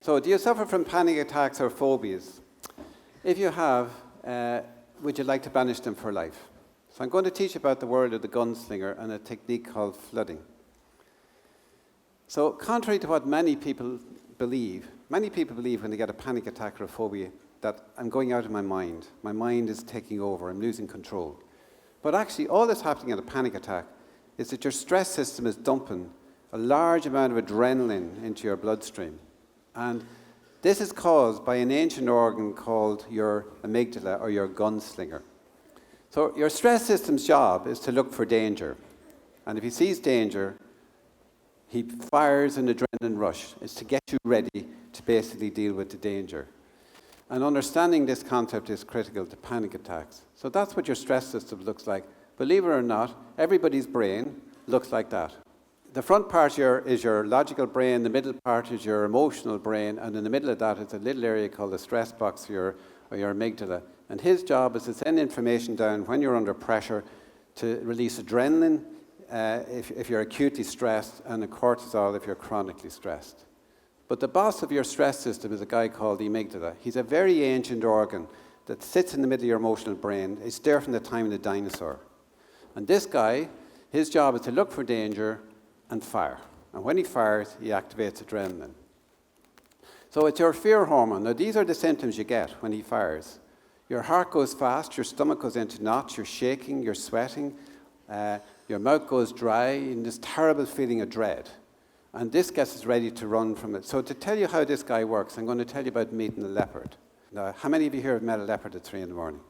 So, do you suffer from panic attacks or phobias? If you have, would you like to banish them for life? So I'm going to teach you about the world of the gunslinger and a technique called flooding. So, contrary to what many people believe when they get a panic attack or a phobia that I'm going out of my mind. My mind is taking over, I'm losing control. But actually, all that's happening in a panic attack is that your stress system is dumping a large amount of adrenaline into your bloodstream. And this is caused by an ancient organ called your amygdala or your gunslinger. So your stress system's job is to look for danger. And if he sees danger, he fires an adrenaline rush. It's to get you ready to basically deal with the danger. And understanding this concept is critical to panic attacks. So that's what your stress system looks like. Believe it or not, everybody's brain looks like that. The front part is your logical brain, the middle part is your emotional brain, and in the middle of that is a little area called the stress box or your amygdala. And his job is to send information down when you're under pressure to release adrenaline if you're acutely stressed, and cortisol if you're chronically stressed. But the boss of your stress system is a guy called the amygdala. He's a very ancient organ that sits in the middle of your emotional brain. It's there from the time of the dinosaur. And this guy, his job is to look for danger and fire. And when he fires, he activates adrenaline. So it's your fear hormone. Now, these are the symptoms you get when he fires. Your heart goes fast, your stomach goes into knots, you're shaking, you're sweating, your mouth goes dry, and this terrible feeling of dread. And this gets us ready to run from it. So to tell you how this guy works, I'm going to tell you about meeting a leopard. Now, how many of you here have met a leopard at 3 in the morning?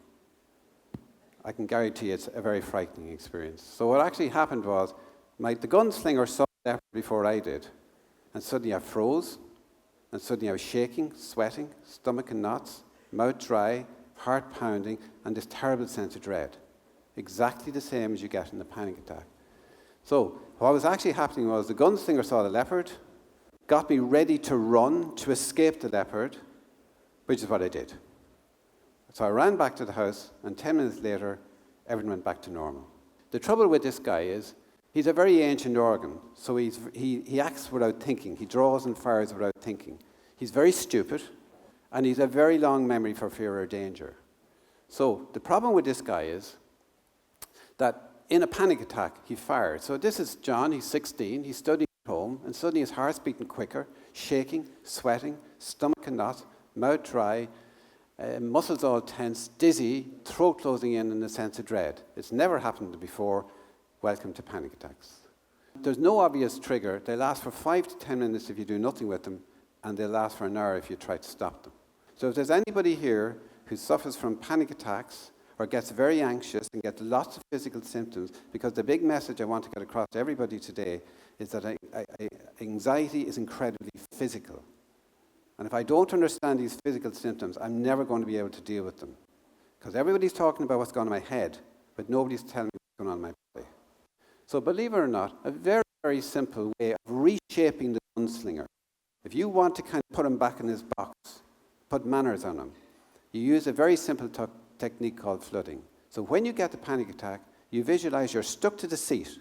I can guarantee it's a very frightening experience. So what actually happened was, the gunslinger saw the leopard before I did. And suddenly I froze. And suddenly I was shaking, sweating, stomach in knots, mouth dry, heart pounding, and this terrible sense of dread. Exactly the same as you get in a panic attack. So what was actually happening was the gunslinger saw the leopard, got me ready to run to escape the leopard, which is what I did. So I ran back to the house, and 10 minutes later, everything went back to normal. The trouble with this guy is, he's a very ancient organ, so he acts without thinking. He draws and fires without thinking. He's very stupid, and he's a very long memory for fear or danger. So the problem with this guy is that in a panic attack, he fired. So this is John, he's 16, he's studying at home, and suddenly his heart's beating quicker, shaking, sweating, stomach in knots, mouth dry, muscles all tense, dizzy, throat closing in, and a sense of dread. It's never happened before. Welcome to panic attacks. There's no obvious trigger. They last for 5 to 10 minutes if you do nothing with them, and they'll last for an hour if you try to stop them. So if there's anybody here who suffers from panic attacks or gets very anxious and gets lots of physical symptoms, because the big message I want to get across to everybody today is that anxiety is incredibly physical. And if I don't understand these physical symptoms, I'm never going to be able to deal with them. Because everybody's talking about what's going on in my head, but nobody's telling me what's going on in my body. So believe it or not, a very, very simple way of reshaping the gunslinger. If you want to kind of put him back in his box, put manners on him, you use a very simple technique called flooding. So when you get the panic attack, you visualize you're stuck to the seat.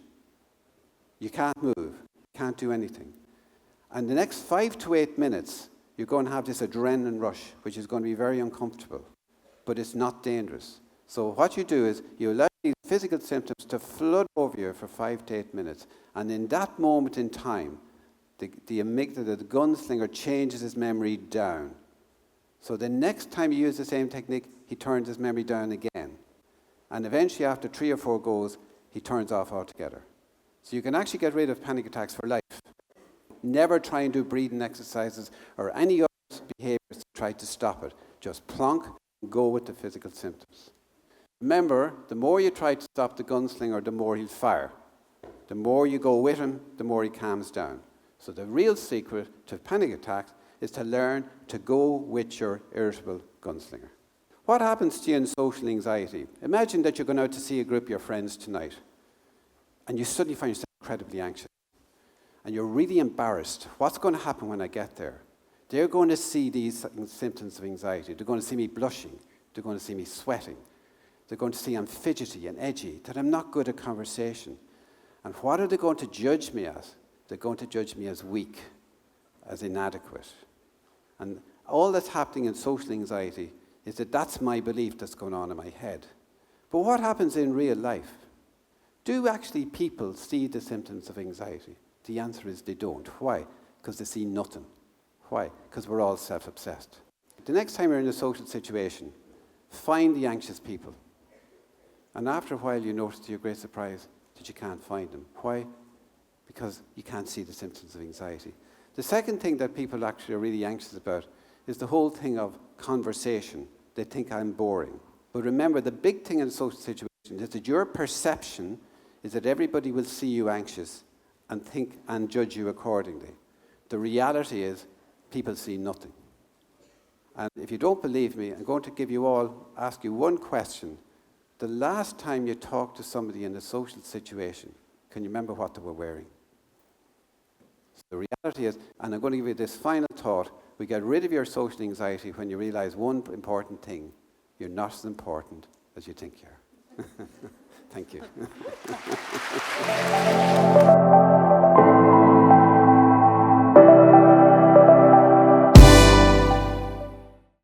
You can't move, you can't do anything. And the next 5 to 8 minutes, you're going to have this adrenaline rush, which is going to be very uncomfortable, but it's not dangerous. So what you do is you allow these physical symptoms to flood over you for 5 to 8 minutes. And in that moment in time, the amygdala, the gunslinger, changes his memory down. So the next time you use the same technique, he turns his memory down again. And eventually, after 3 or 4 goes, he turns off altogether. So you can actually get rid of panic attacks for life. Never try and do breathing exercises or any other behaviors to try to stop it. Just plonk and go with the physical symptoms. Remember, the more you try to stop the gunslinger, the more he'll fire. The more you go with him, the more he calms down. So the real secret to panic attacks is to learn to go with your irritable gunslinger. What happens to you in social anxiety? Imagine that you're going out to see a group of your friends tonight, and you suddenly find yourself incredibly anxious. And you're really embarrassed. What's going to happen when I get there? They're going to see these symptoms of anxiety. They're going to see me blushing. They're going to see me sweating. They're going to see I'm fidgety and edgy, that I'm not good at conversation. And what are they going to judge me as? They're going to judge me as weak, as inadequate. And all that's happening in social anxiety is that that's my belief that's going on in my head. But what happens in real life? Do actually people see the symptoms of anxiety? The answer is they don't. Why? Because they see nothing. Why? Because we're all self-obsessed. The next time you're in a social situation, find the anxious people. And after a while, you notice to your great surprise that you can't find them. Why? Because you can't see the symptoms of anxiety. The second thing that people actually are really anxious about is the whole thing of conversation. They think I'm boring. But remember, the big thing in a social situation is that your perception is that everybody will see you anxious and think and judge you accordingly. The reality is people see nothing. And if you don't believe me, I'm going to ask you one question. The last time you talked to somebody in a social situation, can you remember what they were wearing? So the reality is, and I'm going to give you this final thought, we get rid of your social anxiety when you realize one important thing: you're not as important as you think you are. Thank you.